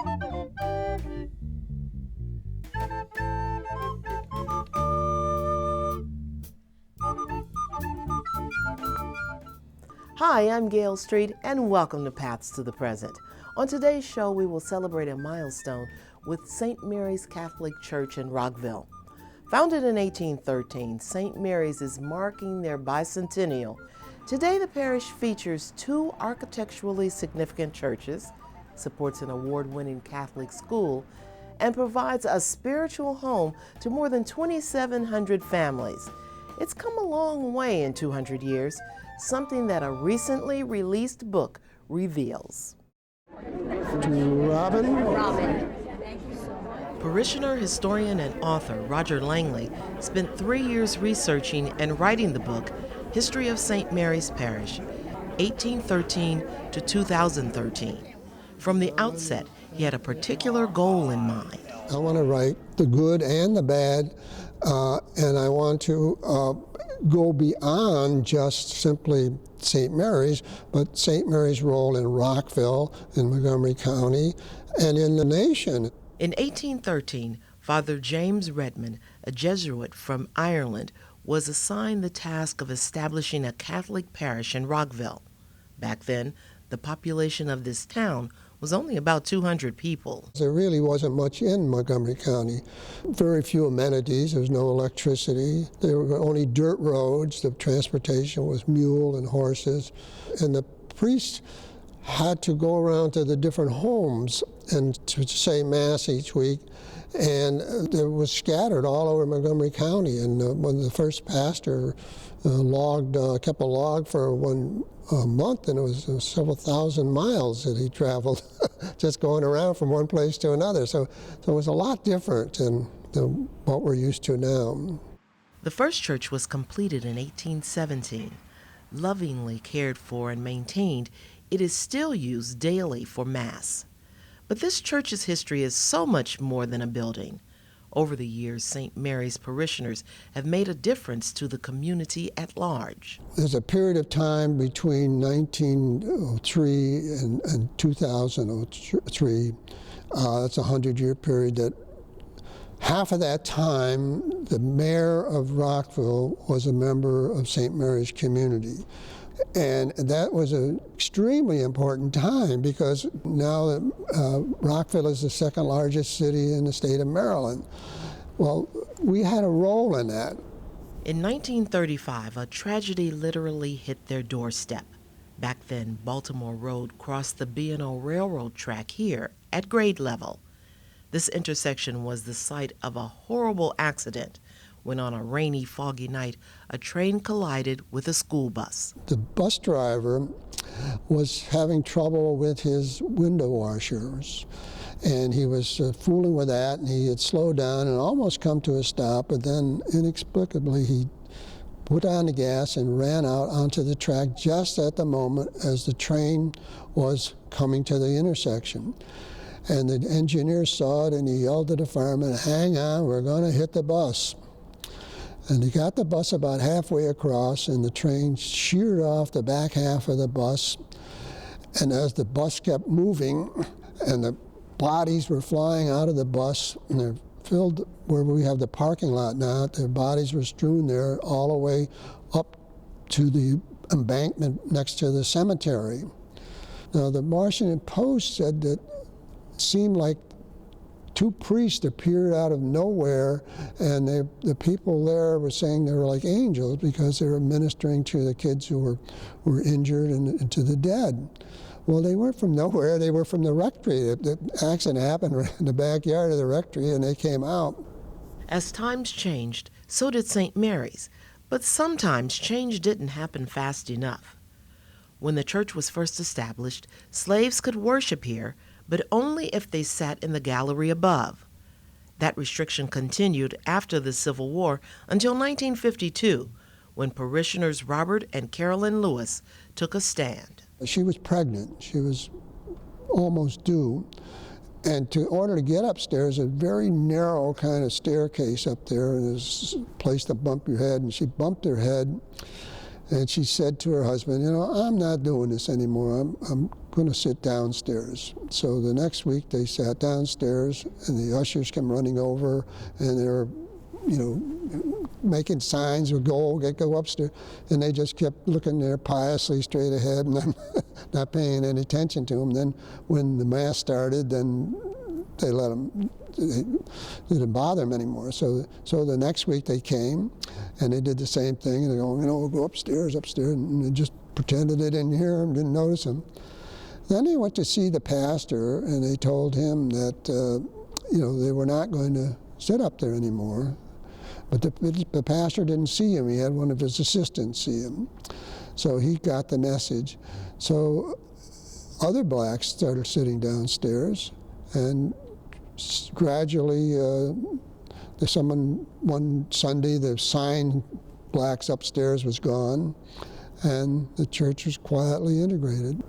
Hi, I'm Gail Street, and welcome to Paths to the Present. On today's show, we will celebrate a milestone with St. Mary's Catholic Church in Rockville. Founded in 1813, St. Mary's is marking their bicentennial. Today, the parish features two architecturally significant churches, supports an award-winning Catholic school, and provides a spiritual home to more than 2,700 families. It's come a long way in 200 years, something that a recently released book reveals. To Robin. Parishioner, historian, and author Roger Langley spent 3 years researching and writing the book History of St. Mary's Parish, 1813 to 2013. From the outset, he had a particular goal in mind. I want to write the good and the bad, and I want to go beyond just simply St. Mary's, but St. Mary's role in Rockville, in Montgomery County, and in the nation. In 1813, Father James Redmond, a Jesuit from Ireland, was assigned the task of establishing a Catholic parish in Rockville. Back then, the population of this town was only about 200 people. There really wasn't much in Montgomery County. Very few amenities. There was no electricity. There were only dirt roads. The transportation was mule and horses. And the priests had to go around to the different homes and to say Mass each week. And it was scattered all over Montgomery County. And when the first pastor kept a log for one month, and it was several thousand miles that he traveled just going around from one place to another. So it was a lot different than what we're used to now. The first church was completed in 1817. Lovingly cared for and maintained, it is still used daily for Mass. But this church's history is so much more than a building. Over the years, St. Mary's parishioners have made a difference to the community at large. There's a period of time between 1903 and 2003, that's a 100-year period, that half of that time, the mayor of Rockville was a member of St. Mary's community. And that was an extremely important time because now Rockville is the second largest city in the state of Maryland. Well, we had a role in that. In 1935, a tragedy literally hit their doorstep. Back then, Baltimore Road crossed the B&O Railroad track here at grade level. This intersection was the site of a horrible accident when on a rainy, foggy night, a train collided with a school bus. The bus driver was having trouble with his window washers, and he was fooling with that, and he had slowed down and almost come to a stop, but then inexplicably he put on the gas and ran out onto the track just at the moment as the train was coming to the intersection. And the engineer saw it, and he yelled at the fireman, "Hang on, we're going to hit the bus." And he got the bus about halfway across, and the train sheared off the back half of the bus. And as the bus kept moving, and the bodies were flying out of the bus, and they're filled where we have the parking lot now, their bodies were strewn there all the way up to the embankment next to the cemetery. Now, the Washington Post said that it seemed like two priests appeared out of nowhere, and the people there were saying they were like angels because they were ministering to the kids who were injured and to the dead. Well, they weren't from nowhere. They were from the rectory. The accident happened right in the backyard of the rectory, and they came out. As times changed, so did St. Mary's, but sometimes change didn't happen fast enough. When the church was first established, slaves could worship here, but only if they sat in the gallery above. That restriction continued after the Civil War until 1952, when parishioners Robert and Carolyn Lewis took a stand. She was pregnant. She was almost due. And in order to get upstairs, a very narrow kind of staircase up there, and there's a place to bump your head, and she bumped her head, And she said to her husband, you know, I'm not doing this anymore. I'm going to sit downstairs. So the next week they sat downstairs, and the ushers came running over, and they're, you know, making signs of go upstairs. And they just kept looking there piously straight ahead and not paying any attention to them. Then when the Mass started, then they let them, it didn't bother them anymore. So the next week they came, and they did the same thing. And they go, you know, we'll go upstairs, and they just pretended they didn't hear him, didn't notice him. Then they went to see the pastor, and they told him that, you know, they were not going to sit up there anymore. But the pastor didn't see him. He had one of his assistants see him. So he got the message. So other blacks started sitting downstairs, and gradually, one Sunday, the sign blacks upstairs was gone, and the church was quietly integrated.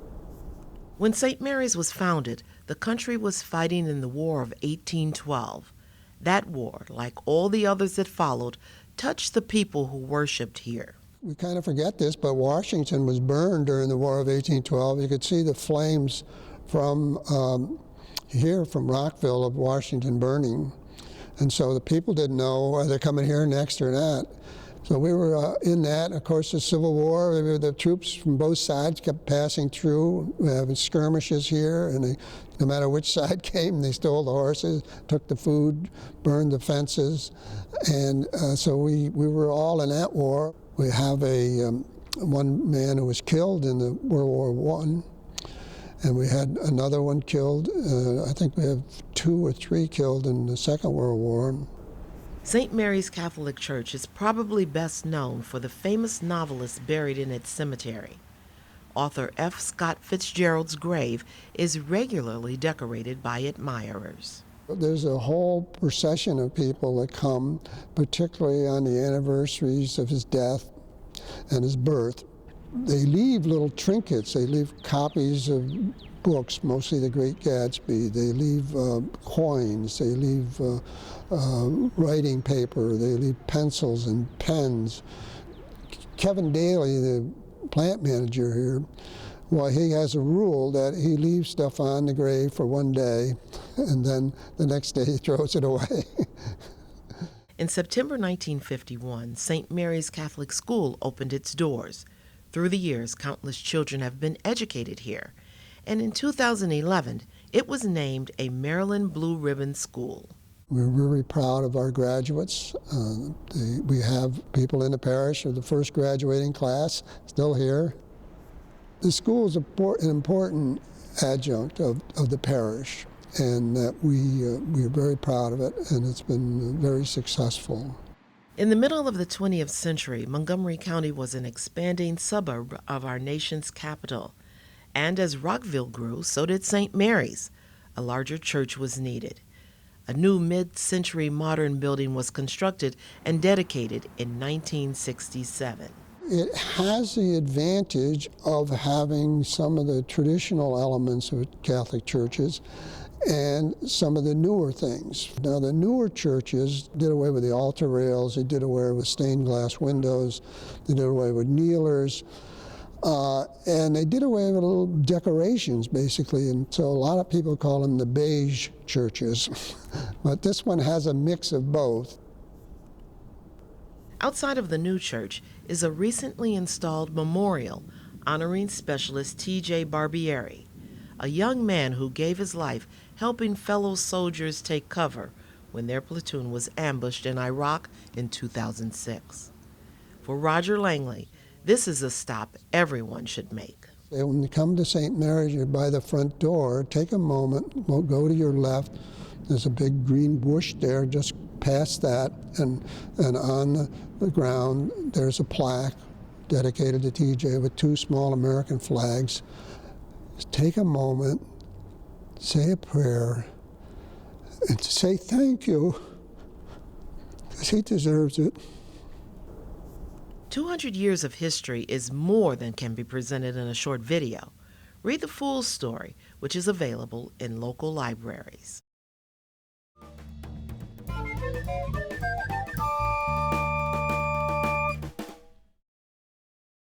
When St. Mary's was founded, the country was fighting in the War of 1812. That war, like all the others that followed, touched the people who worshiped here. We kind of forget this, but Washington was burned during the War of 1812. You could see the flames from here, from Rockville, of Washington burning. And so the people didn't know, are they coming here next or not? So we were in that. Of course, the Civil War, the troops from both sides kept passing through, having skirmishes here, and no matter which side came, they stole the horses, took the food, burned the fences. And so we were all in that war. We have one man who was killed in the World War I, and we had another one killed. I think we have 2 or 3 killed in the Second World War. St. Mary's Catholic Church is probably best known for the famous novelist buried in its cemetery. Author F. Scott Fitzgerald's grave is regularly decorated by admirers. There's a whole procession of people that come, particularly on the anniversaries of his death and his birth. They leave little trinkets. They leave copies of books, mostly The Great Gatsby. They leave coins. They leave writing paper. They leave pencils and pens. Kevin Daly, the plant manager here, well, he has a rule that he leaves stuff on the grave for one day, and then the next day he throws it away. In September 1951, St. Mary's Catholic School opened its doors. Through the years, countless children have been educated here. And in 2011, it was named a Maryland Blue Ribbon School. We're very proud of our graduates. We have people in the parish of the first graduating class still here. The school is an important adjunct of the parish, and that we're very proud of it, and it's been very successful. In the middle of the 20th century, Montgomery County was an expanding suburb of our nation's capital. And as Rockville grew, so did St. Mary's. A larger church was needed. A new mid-century modern building was constructed and dedicated in 1967. It has the advantage of having some of the traditional elements of Catholic churches and some of the newer things. Now, the newer churches did away with the altar rails, they did away with stained glass windows, they did away with kneelers, and they did away with little decorations, basically, and so a lot of people call them the beige churches. But this one has a mix of both. Outside of the new church is a recently installed memorial honoring specialist T.J. Barbieri, a young man who gave his life helping fellow soldiers take cover when their platoon was ambushed in Iraq in 2006. For Roger Langley, this is a stop everyone should make. When you come to St. Mary's, you're by the front door, take a moment, go to your left. There's a big green bush there, just past that, and on the ground there's a plaque dedicated to TJ with 2 small American flags. Just take a moment, say a prayer, and say thank you, because he deserves it. 200 years of history is more than can be presented in a short video. Read the full story, which is available in local libraries.